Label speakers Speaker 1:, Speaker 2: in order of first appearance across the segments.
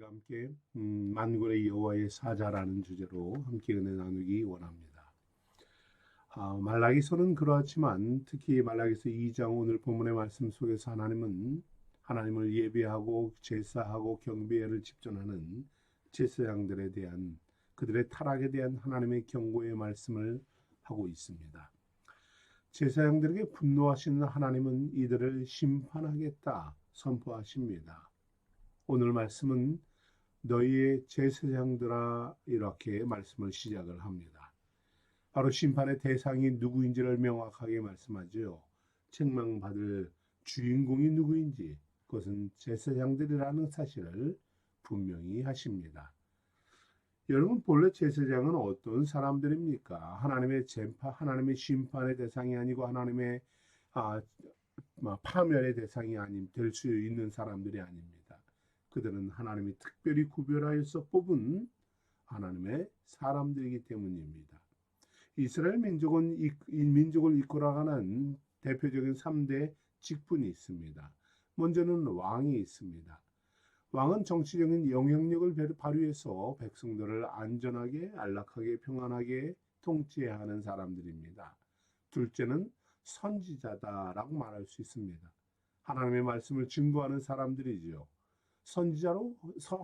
Speaker 1: 함께 만군의 여호와의 사자라는 주제로 함께 은혜 나누기 원합니다. 말라기서는 그러하지만 특히 말라기서 2장 오늘 본문의 말씀 속에서 하나님은 하나님을 예배하고 제사하고 경배를 집전하는 제사장들에 대한 그들의 타락에 대한 하나님의 경고의 말씀을 하고 있습니다. 제사장들에게 분노하시는 하나님은 이들을 심판하겠다 선포하십니다. 오늘 말씀은 너희의 제사장들아 이렇게 말씀을 시작을 합니다. 바로 심판의 대상이 누구인지를 명확하게 말씀하죠. 책망받을 주인공이 누구인지 그것은 제사장들이라는 사실을 분명히 하십니다. 여러분, 본래 제사장은 어떤 사람들입니까? 하나님의 재판, 하나님의 심판의 대상이 아니고 하나님의 파멸의 대상이 될 수 있는 사람들이 아닙니다. 그들은 하나님이 특별히 구별하여서 뽑은 하나님의 사람들이기 때문입니다. 이스라엘 민족은 이 민족을 이끌어가는 대표적인 3대 직분이 있습니다. 먼저는 왕이 있습니다. 왕은 정치적인 영향력을 발휘해서 백성들을 안전하게, 안락하게, 평안하게 통치해야 하는 사람들입니다. 둘째는 선지자다라고 말할 수 있습니다. 하나님의 말씀을 증거하는 사람들이지요. 선지자로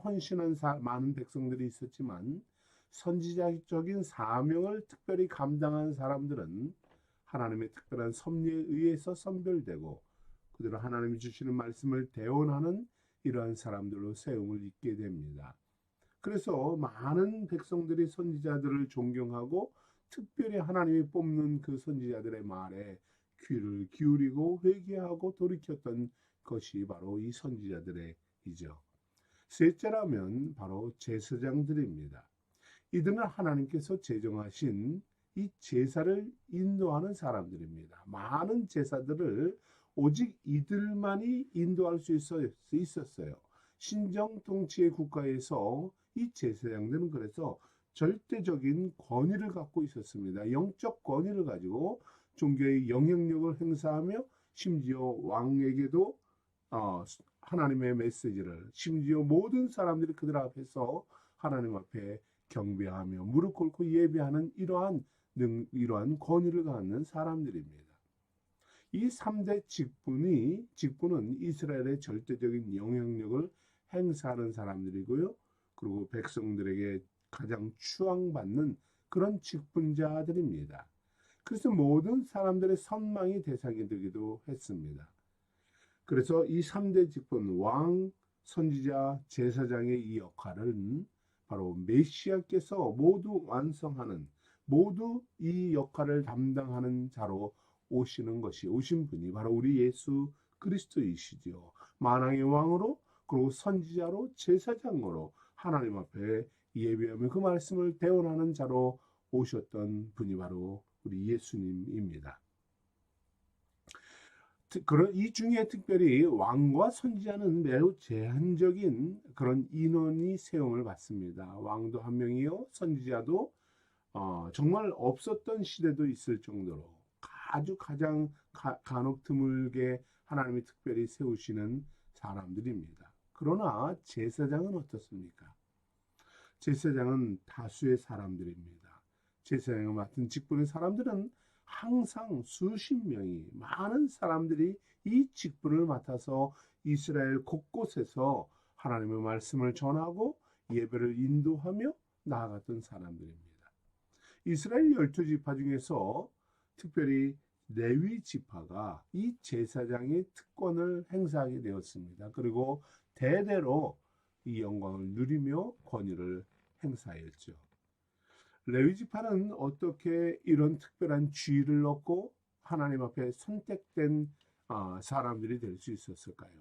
Speaker 1: 헌신한 많은 백성들이 있었지만 선지자적인 사명을 특별히 감당한 사람들은 하나님의 특별한 섭리에 의해서 선별되고 그들은 하나님이 주시는 말씀을 대언하는 이러한 사람들로 세움을 입게 됩니다. 그래서 많은 백성들이 선지자들을 존경하고 특별히 하나님이 뽑는 그 선지자들의 말에 귀를 기울이고 회개하고 돌이켰던 것이 바로 이 선지자들이죠. 셋째라면 바로 제사장들입니다. 이들은 하나님께서 제정하신 이 제사를 인도하는 사람들입니다. 많은 제사들을 오직 이들만이 인도할 수 있었어요. 신정 통치의 국가에서 이 제사장들은 그래서 절대적인 권위를 갖고 있었습니다. 영적 권위를 가지고 종교의 영향력을 행사하며 심지어 왕에게도 하나님의 메시지를 심지어 모든 사람들이 그들 앞에서 하나님 앞에 경배하며 무릎 꿇고 예배하는 이러한 권위를 갖는 사람들입니다. 이 3대 직분은 이스라엘의 절대적인 영향력을 행사하는 사람들이고요. 그리고 백성들에게 가장 추앙받는 그런 직분자들입니다. 그래서 모든 사람들의 선망의 대상이 되기도 했습니다. 그래서 이 3대 직분, 왕, 선지자, 제사장의 이 역할은 바로 메시아께서 모두 완성하는, 모두 이 역할을 담당하는 자로 오신 분이 바로 우리 예수 그리스도이시죠. 만왕의 왕으로 그리고 선지자로 제사장으로 하나님 앞에 예배하며 그 말씀을 대언하는 자로 오셨던 분이 바로 우리 예수님입니다. 이 중에 특별히 왕과 선지자는 매우 제한적인 그런 인원이 세움을 받습니다. 왕도 한 명이요, 선지자도 정말 없었던 시대도 있을 정도로 아주 가장 간혹 드물게 하나님이 특별히 세우시는 사람들입니다. 그러나 제사장은 어떻습니까? 제사장은 다수의 사람들입니다. 제사장을 맡은 직분의 사람들은 항상 수십 명이 많은 사람들이 이 직분을 맡아서 이스라엘 곳곳에서 하나님의 말씀을 전하고 예배를 인도하며 나아갔던 사람들입니다. 이스라엘 12지파 중에서 특별히 레위 지파가 이 제사장의 특권을 행사하게 되었습니다. 그리고 대대로 이 영광을 누리며 권위를 행사하였죠. 레위 지파는 어떻게 이런 특별한 지위를 얻고 하나님 앞에 선택된 사람들이 될 수 있었을까요?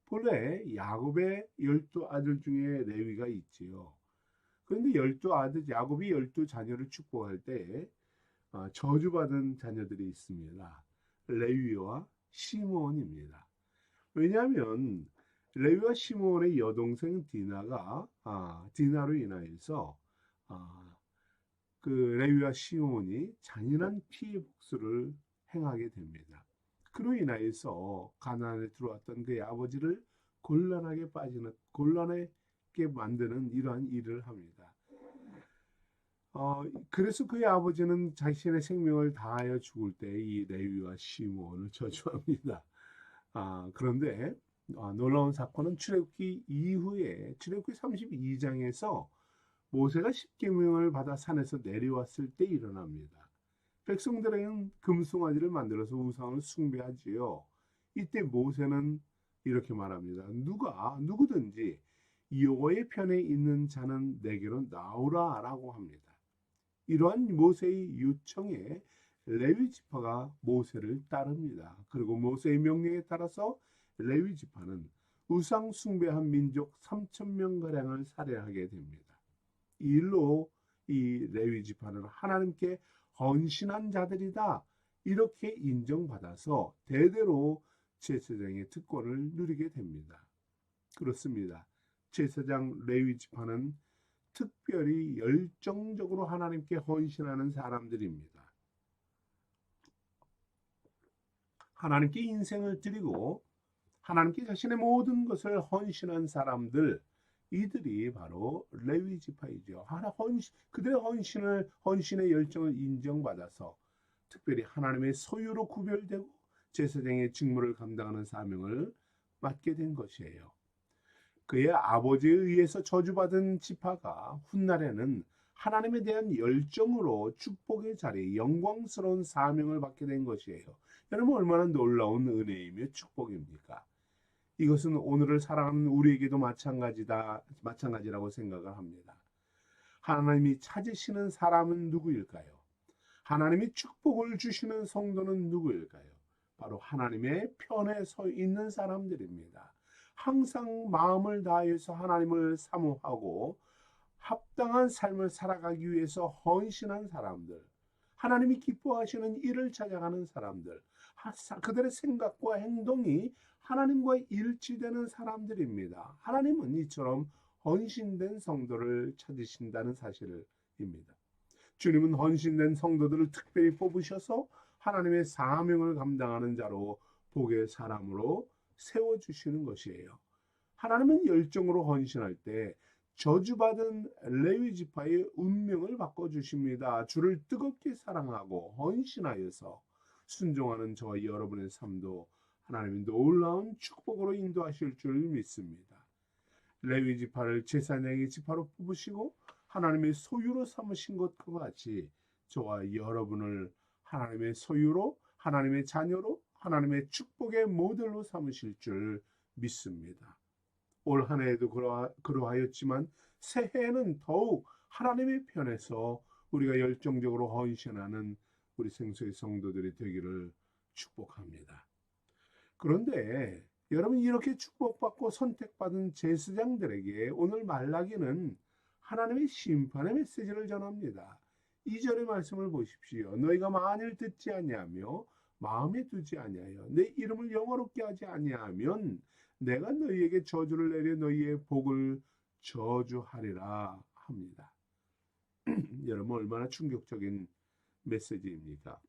Speaker 1: 본래 야곱의 12아들 중에 레위가 있지요. 그런데 야곱이 12자녀를 축복할 때 저주받은 자녀들이 있습니다. 레위와 시므온입니다. 왜냐하면 레위와 시므온의 여동생 디나로 인하여서 그 레위와 시므온이 잔인한 피해 복수를 행하게 됩니다. 그로 인하여서 가나안에 들어왔던 그의 아버지를 곤란에 받게 만드는 이러한 일을 합니다. 그래서 그의 아버지는 자신의 생명을 다하여 죽을 때 이 레위와 시므온을 저주합니다. 그런데 놀라운 사건은 출애굽기 이후에 출애굽기 32장에서 모세가 십계명을 받아 산에서 내려왔을 때 일어납니다. 백성들에게는 금송아지를 만들어서 우상을 숭배하지요. 이때 모세는 이렇게 말합니다. 누구든지 여호와의 편에 있는 자는 내게로 나오라라고 합니다. 이러한 모세의 요청에 레위 지파가 모세를 따릅니다. 그리고 모세의 명령에 따라서 레위 지파는 우상 숭배한 민족 3,000명 가량을 살해하게 됩니다. 이 일로 이 레위 지파는 하나님께 헌신한 자들이다 이렇게 인정받아서 대대로 제사장의 특권을 누리게 됩니다. 그렇습니다. 제사장 레위 지파는 특별히 열정적으로 하나님께 헌신하는 사람들입니다. 하나님께 인생을 드리고 하나님께 자신의 모든 것을 헌신한 사람들, 이들이 바로 레위 지파이죠. 그들의 헌신의 열정을 인정받아서 특별히 하나님의 소유로 구별되고 제사장의 직무를 감당하는 사명을 맡게 된 것이에요. 그의 아버지에 의해서 저주받은 지파가 훗날에는 하나님에 대한 열정으로 축복의 자리에 영광스러운 사명을 받게 된 것이에요. 여러분 얼마나 놀라운 은혜이며 축복입니까? 이것은 오늘을 살아가는 우리에게도 마찬가지라고 생각을 합니다. 하나님이 찾으시는 사람은 누구일까요? 하나님이 축복을 주시는 성도는 누구일까요? 바로 하나님의 편에 서 있는 사람들입니다. 항상 마음을 다해서 하나님을 사모하고 합당한 삶을 살아가기 위해서 헌신한 사람들, 하나님이 기뻐하시는 일을 찾아가는 사람들, 그들의 생각과 행동이 하나님과 일치되는 사람들입니다. 하나님은 이처럼 헌신된 성도를 찾으신다는 사실입니다. 주님은 헌신된 성도들을 특별히 뽑으셔서 하나님의 사명을 감당하는 자로 복의 사람으로 세워주시는 것이에요. 하나님은 열정으로 헌신할 때 저주받은 레위 지파의 운명을 바꿔주십니다. 주를 뜨겁게 사랑하고 헌신하여서 순종하는 저와 여러분의 삶도 하나님이 놀라운 축복으로 인도하실 줄 믿습니다. 레위 지파를 제사장의 지파로 뽑으시고 하나님의 소유로 삼으신 것과 같이 저와 여러분을 하나님의 소유로, 하나님의 자녀로, 하나님의 축복의 모델로 삼으실 줄 믿습니다. 올 한 해에도 그러하였지만 새해에는 더욱 하나님의 편에서 우리가 열정적으로 헌신하는 우리 생수의 성도들이 되기를 축복합니다. 그런데 여러분 이렇게 축복받고 선택받은 제사장들에게 오늘 말라기는 하나님의 심판의 메시지를 전합니다. 2절의 말씀을 보십시오. 너희가 만일 듣지 아니하며 마음에 두지 아니하여 내 이름을 영화롭게 하지 아니하면 내가 너희에게 저주를 내려 너희의 복을 저주하리라 합니다. 여러분 얼마나 충격적인 메시지입니까?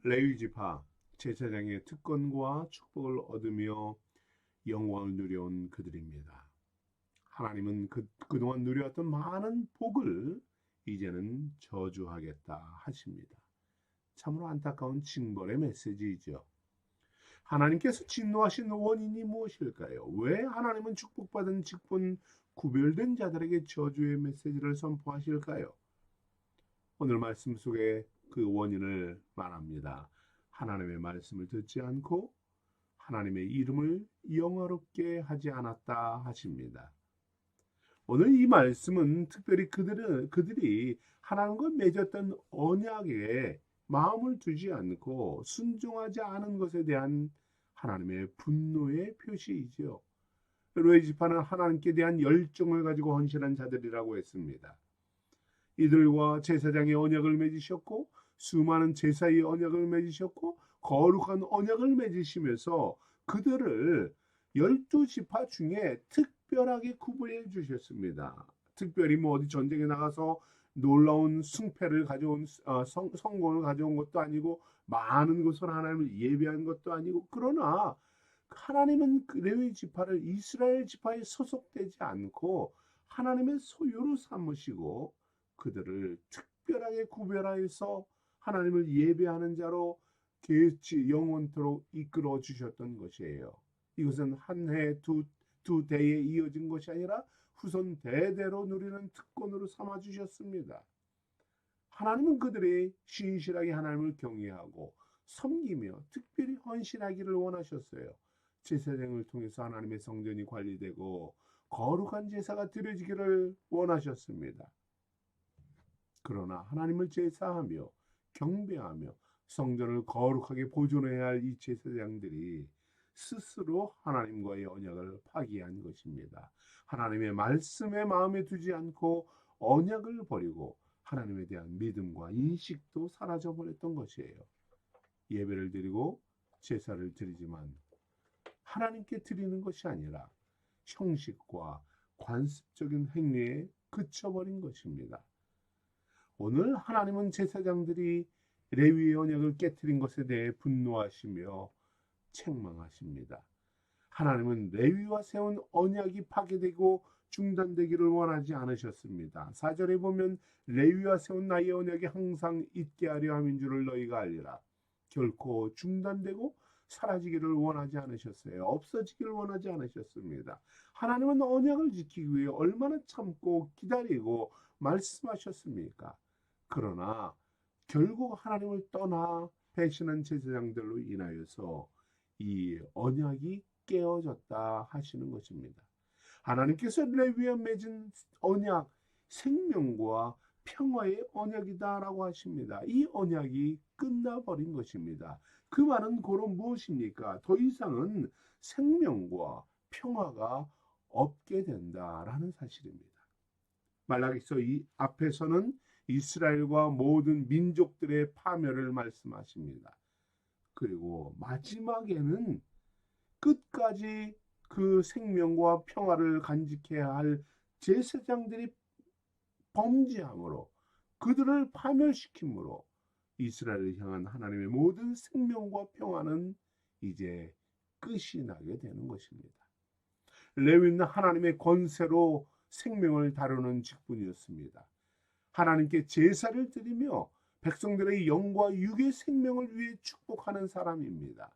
Speaker 1: 레위 지파 제사장의 특권과 축복을 얻으며 영광을 누려온 그들입니다. 하나님은 그동안 누려왔던 많은 복을 이제는 저주하겠다 하십니다. 참으로 안타까운 징벌의 메시지이죠. 하나님께서 진노하신 원인이 무엇일까요? 왜 하나님은 축복받은 직분 구별된 자들에게 저주의 메시지를 선포하실까요? 오늘 말씀 속에 그 원인을 말합니다. 하나님의 말씀을 듣지 않고 하나님의 이름을 영화롭게 하지 않았다 하십니다. 오늘 이 말씀은 특별히 그들이 하나님과 맺었던 언약에 마음을 두지 않고 순종하지 않은 것에 대한 하나님의 분노의 표시이죠. 레위 지파는 하나님께 대한 열정을 가지고 헌신한 자들이라고 했습니다. 이들과 제사장의 언약을 맺으셨고 수많은 제사의 언약을 맺으셨고 거룩한 언약을 맺으시면서 그들을 12지파 중에 특별하게 구분해 주셨습니다. 특별히 어디 전쟁에 나가서 놀라운 승패를 가져온 성공을 가져온 것도 아니고 많은 것을 하나님을 예배한 것도 아니고 그러나 하나님은 그 레위 지파를 이스라엘 지파에 소속되지 않고 하나님의 소유로 삼으시고 그들을 특별하게 구별하여서 하나님을 예배하는 자로 계치 영원토록 이끌어 주셨던 것이에요. 이것은 한 해, 두 대에 이어진 것이 아니라 후손 대대로 누리는 특권으로 삼아 주셨습니다. 하나님은 그들이 신실하게 하나님을 경외하고 섬기며 특별히 헌신하기를 원하셨어요. 제사장을 통해서 하나님의 성전이 관리되고 거룩한 제사가 드려지기를 원하셨습니다. 그러나 하나님을 제사하며 경배하며 성전을 거룩하게 보존해야 할 이 제사장들이 스스로 하나님과의 언약을 파기한 것입니다. 하나님의 말씀에 마음에 두지 않고 언약을 버리고 하나님에 대한 믿음과 인식도 사라져버렸던 것이에요. 예배를 드리고 제사를 드리지만 하나님께 드리는 것이 아니라 형식과 관습적인 행위에 그쳐버린 것입니다. 오늘 하나님은 제사장들이 레위의 언약을 깨뜨린 것에 대해 분노하시며 책망하십니다. 하나님은 레위와 세운 언약이 파괴되고 중단되기를 원하지 않으셨습니다. 4절에 보면 레위와 세운 나의 언약이 항상 있게 하려 함인 줄을 너희가 알리라. 결코 중단되고 사라지기를 원하지 않으셨어요. 없어지기를 원하지 않으셨습니다. 하나님은 언약을 지키기 위해 얼마나 참고 기다리고 말씀하셨습니까? 그러나 결국 하나님을 떠나 배신한 제사장들로 인하여서 이 언약이 깨어졌다 하시는 것입니다. 하나님께서 레위와 맺은 언약, 생명과 평화의 언약이다라고 하십니다. 이 언약이 끝나버린 것입니다. 그 말은 고로 무엇입니까? 더 이상은 생명과 평화가 없게 된다라는 사실입니다. 말라기서 이 앞에서는 이스라엘과 모든 민족들의 파멸을 말씀하십니다. 그리고 마지막에는 끝까지 그 생명과 평화를 간직해야 할 제사장들이 범죄함으로 그들을 파멸시킴으로 이스라엘을 향한 하나님의 모든 생명과 평화는 이제 끝이 나게 되는 것입니다. 레위는 하나님의 권세로 생명을 다루는 직분이었습니다. 하나님께 제사를 드리며 백성들의 영과 육의 생명을 위해 축복하는 사람입니다.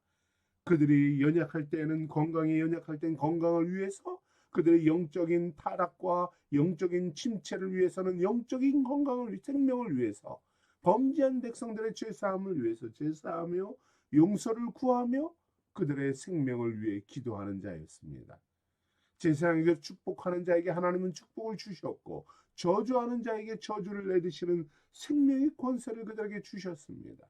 Speaker 1: 그들이 연약할 때는 건강에 연약할 땐 건강을 위해서, 그들의 영적인 타락과 영적인 침체를 위해서는 영적인 건강을, 생명을 위해서, 범죄한 백성들의 죄사함을 위해서 제사하며 용서를 구하며 그들의 생명을 위해 기도하는 자였습니다. 제사장에게 축복하는 자에게 하나님은 축복을 주셨고 저주하는 자에게 저주를 내리시는 생명의 권세를 그들에게 주셨습니다.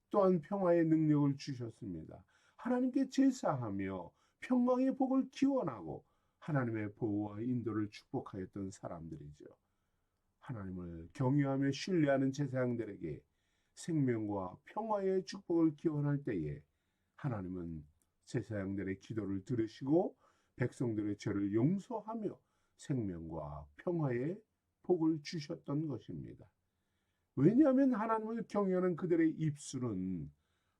Speaker 1: 또한 평화의 능력을 주셨습니다. 하나님께 제사하며 평강의 복을 기원하고 하나님의 보호와 인도를 축복하였던 사람들이죠. 하나님을 경외하며 신뢰하는 제사장들에게 생명과 평화의 축복을 기원할 때에 하나님은 제사장들의 기도를 들으시고 백성들의 죄를 용서하며 생명과 평화의 복을 주셨던 것입니다. 왜냐하면 하나님을 경외하는 그들의 입술은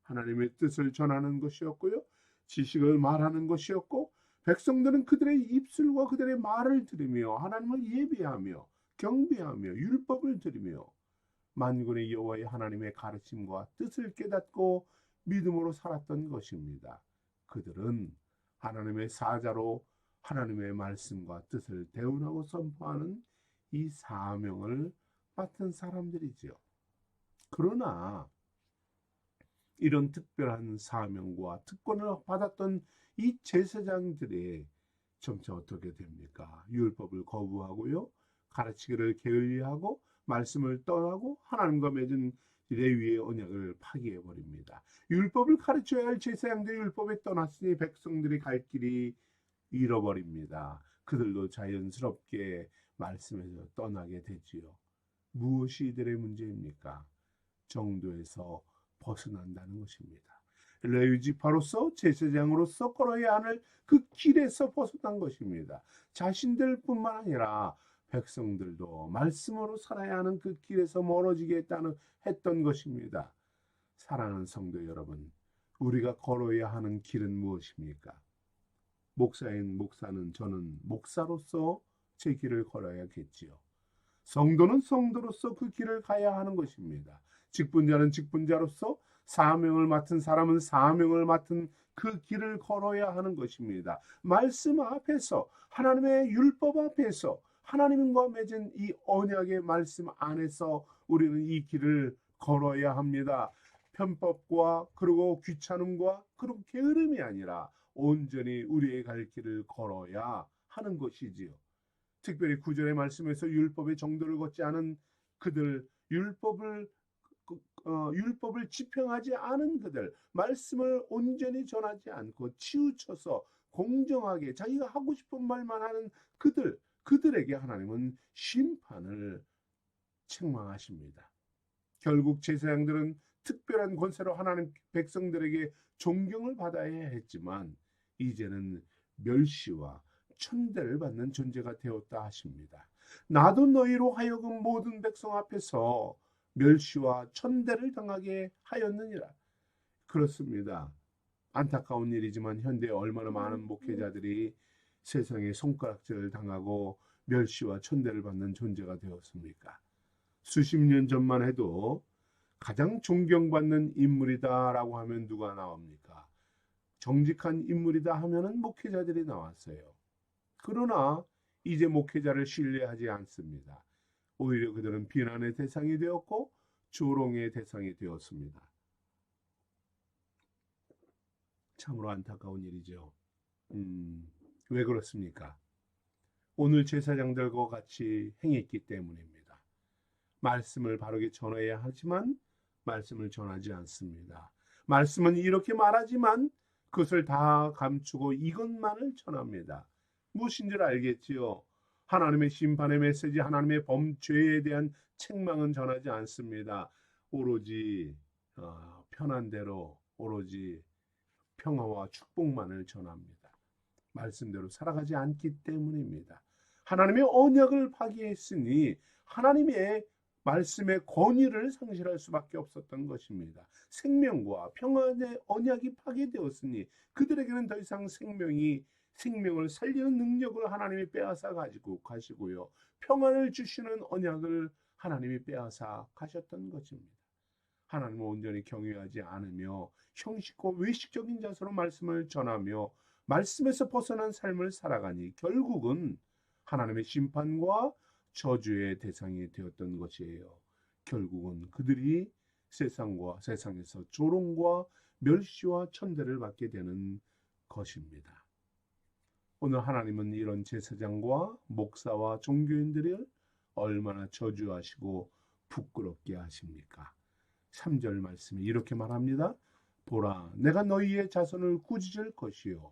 Speaker 1: 하나님의 뜻을 전하는 것이었고요, 지식을 말하는 것이었고, 백성들은 그들의 입술과 그들의 말을 들으며 하나님을 예배하며 경배하며 율법을 들으며 만군의 여호와의 하나님의 가르침과 뜻을 깨닫고 믿음으로 살았던 것입니다. 그들은 하나님의 사자로 하나님의 말씀과 뜻을 대운하고 선포하는 이 사명을 맡은 사람들이지요. 그러나 이런 특별한 사명과 특권을 받았던 이 제사장들이 점차 어떻게 됩니까? 율법을 거부하고요, 가르치기를 게을리하고 말씀을 떠나고 하나님과 맺은 레위의 언약을 파기해 버립니다. 율법을 가르쳐야 할 제사장들이 율법에 떠났으니 백성들이 갈 길이 잃어버립니다. 그들도 자연스럽게 말씀에서 떠나게 되지요. 무엇이 이들의 문제입니까? 정도에서 벗어난다는 것입니다. 레위 지파로서 제사장으로서 걸어야 하는 그 길에서 벗어난 것입니다. 자신들뿐만 아니라 백성들도 말씀으로 살아야 하는 그 길에서 멀어지게 했던 것입니다. 사랑하는 성도 여러분, 우리가 걸어야 하는 길은 무엇입니까? 목사는 저는 목사로서 제 길을 걸어야겠지요. 성도는 성도로서 그 길을 가야 하는 것입니다. 직분자는 직분자로서 사명을 맡은 사람은 사명을 맡은 그 길을 걸어야 하는 것입니다. 말씀 앞에서, 하나님의 율법 앞에서, 하나님과 맺은 이 언약의 말씀 안에서 우리는 이 길을 걸어야 합니다. 편법과 그리고 귀찮음과 그리고 게으름이 아니라 온전히 우리의 갈 길을 걸어야 하는 것이지요. 특별히 구절의 말씀에서 율법의 정도를 걷지 않은 그들, 율법을 지평하지 않은 그들, 말씀을 온전히 전하지 않고 치우쳐서 공정하게 자기가 하고 싶은 말만 하는 그들에게 하나님은 심판을 책망하십니다. 결국 제사장들은 특별한 권세로 하나님 백성들에게 존경을 받아야 했지만 이제는 멸시와 천대를 받는 존재가 되었다 하십니다. 나도 너희로 하여금 모든 백성 앞에서 멸시와 천대를 당하게 하였느니라. 그렇습니다. 안타까운 일이지만 현대에 얼마나 많은 목회자들이 세상에 손가락질을 당하고 멸시와 천대를 받는 존재가 되었습니까? 수십 년 전만 해도 가장 존경받는 인물이다라고 하면 누가 나옵니까? 정직한 인물이다 하면은 목회자들이 나왔어요. 그러나 이제 목회자를 신뢰하지 않습니다. 오히려 그들은 비난의 대상이 되었고 조롱의 대상이 되었습니다. 참으로 안타까운 일이죠. 왜 그렇습니까? 오늘 제사장들과 같이 행했기 때문입니다. 말씀을 바르게 전해야 하지만 말씀을 전하지 않습니다. 말씀은 이렇게 말하지만 그것을 다 감추고 이것만을 전합니다. 무엇인 줄 알겠지요? 하나님의 심판의 메시지, 하나님의 범죄에 대한 책망은 전하지 않습니다. 오로지 편한 대로, 오로지 평화와 축복만을 전합니다. 말씀대로 살아가지 않기 때문입니다. 하나님의 언약을 파기했으니 하나님의 말씀의 권위를 상실할 수밖에 없었던 것입니다. 생명과 평안의 언약이 파괴되었으니 그들에게는 더 이상 생명을 살리는 능력을 하나님이 빼앗아 가지고 가시고요. 평안을 주시는 언약을 하나님이 빼앗아 가셨던 것입니다. 하나님을 온전히 경외하지 않으며 형식과 외식적인 자세로 말씀을 전하며 말씀에서 벗어난 삶을 살아가니 결국은 하나님의 심판과 저주의 대상이 되었던 것이에요. 결국은 그들이 세상에서 조롱과 멸시와 천대를 받게 되는 것입니다. 오늘 하나님은 이런 제사장과 목사와 종교인들을 얼마나 저주하시고 부끄럽게 하십니까? 3절 말씀이 이렇게 말합니다. 보라, 내가 너희의 자손을 꾸짖을 것이요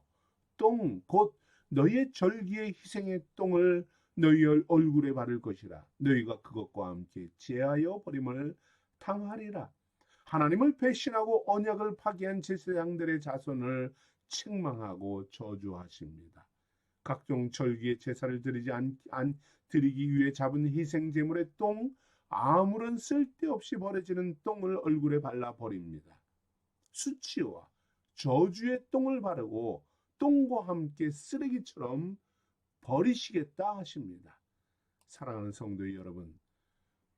Speaker 1: 곧 너희의 절기의 희생의 똥을 너희 얼굴에 바를 것이라. 너희가 그것과 함께 제하여 버림을 당하리라. 하나님을 배신하고 언약을 파기한 제사장들의 자손을 책망하고 저주하십니다. 각종 절기의 제사를 드리기 위해 잡은 희생 제물의 똥, 아무런 쓸데없이 버려지는 똥을 얼굴에 발라 버립니다. 수치와 저주의 똥을 바르고 똥과 함께 쓰레기처럼 버리시겠다 하십니다. 사랑하는 성도 여러분,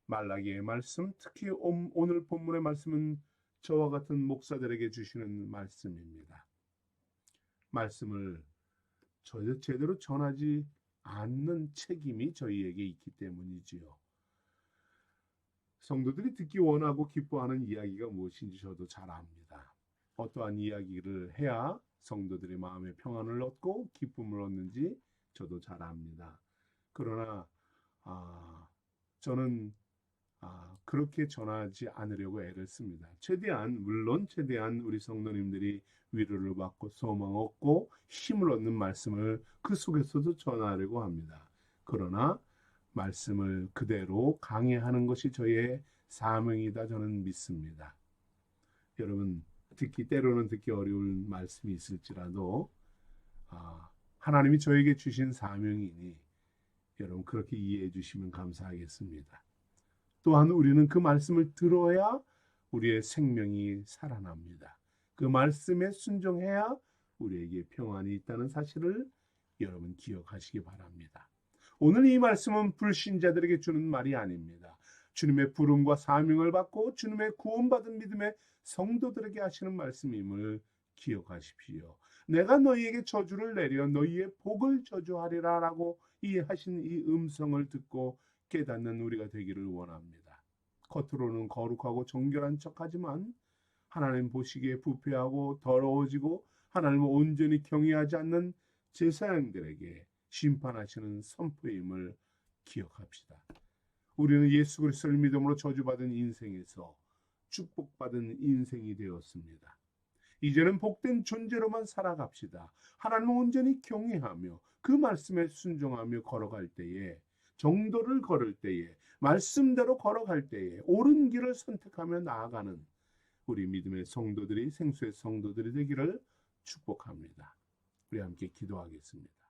Speaker 1: 말라기의 말씀, 특히 오늘 본문의 말씀은 저와 같은 목사들에게 주시는 말씀입니다. 말씀을 제대로 전하지 않는 책임이 저희에게 있기 때문이지요. 성도들이 듣기 원하고 기뻐하는 이야기가 무엇인지 저도 잘 압니다. 어떠한 이야기를 해야 성도들의 마음에 평안을 얻고 기쁨을 얻는지 저도 잘 압니다. 그러나 저는 그렇게 전하지 않으려고 애를 씁니다. 물론 최대한 우리 성도님들이 위로를 받고 소망 얻고 힘을 얻는 말씀을 그 속에서도 전하려고 합니다. 그러나 말씀을 그대로 강해하는 것이 저의 사명이다 저는 믿습니다. 여러분, 때로는 듣기 어려운 말씀이 있을지라도 하나님이 저에게 주신 사명이니 여러분 그렇게 이해해 주시면 감사하겠습니다. 또한 우리는 그 말씀을 들어야 우리의 생명이 살아납니다. 그 말씀에 순종해야 우리에게 평안이 있다는 사실을 여러분 기억하시기 바랍니다. 오늘 이 말씀은 불신자들에게 주는 말이 아닙니다. 주님의 부름과 사명을 받고 주님의 구원받은 믿음의 성도들에게 하시는 말씀임을 기억하십시오. 내가 너희에게 저주를 내려 너희의 복을 저주하리라 라고 이해하신 이 음성을 듣고 깨닫는 우리가 되기를 원합니다. 겉으로는 거룩하고 정결한 척하지만 하나님 보시기에 부패하고 더러워지고 하나님을 온전히 경외하지 않는 제사장들에게 심판하시는 선포임을 기억합시다. 우리는 예수 그리스도를 믿음으로 저주받은 인생에서 축복받은 인생이 되었습니다. 이제는 복된 존재로만 살아갑시다. 하나님을 온전히 경외하며 그 말씀에 순종하며 걸어갈 때에, 정도를 걸을 때에, 말씀대로 걸어갈 때에 옳은 길을 선택하며 나아가는 우리 믿음의 성도들이, 생수의 성도들이 되기를 축복합니다. 우리 함께 기도하겠습니다.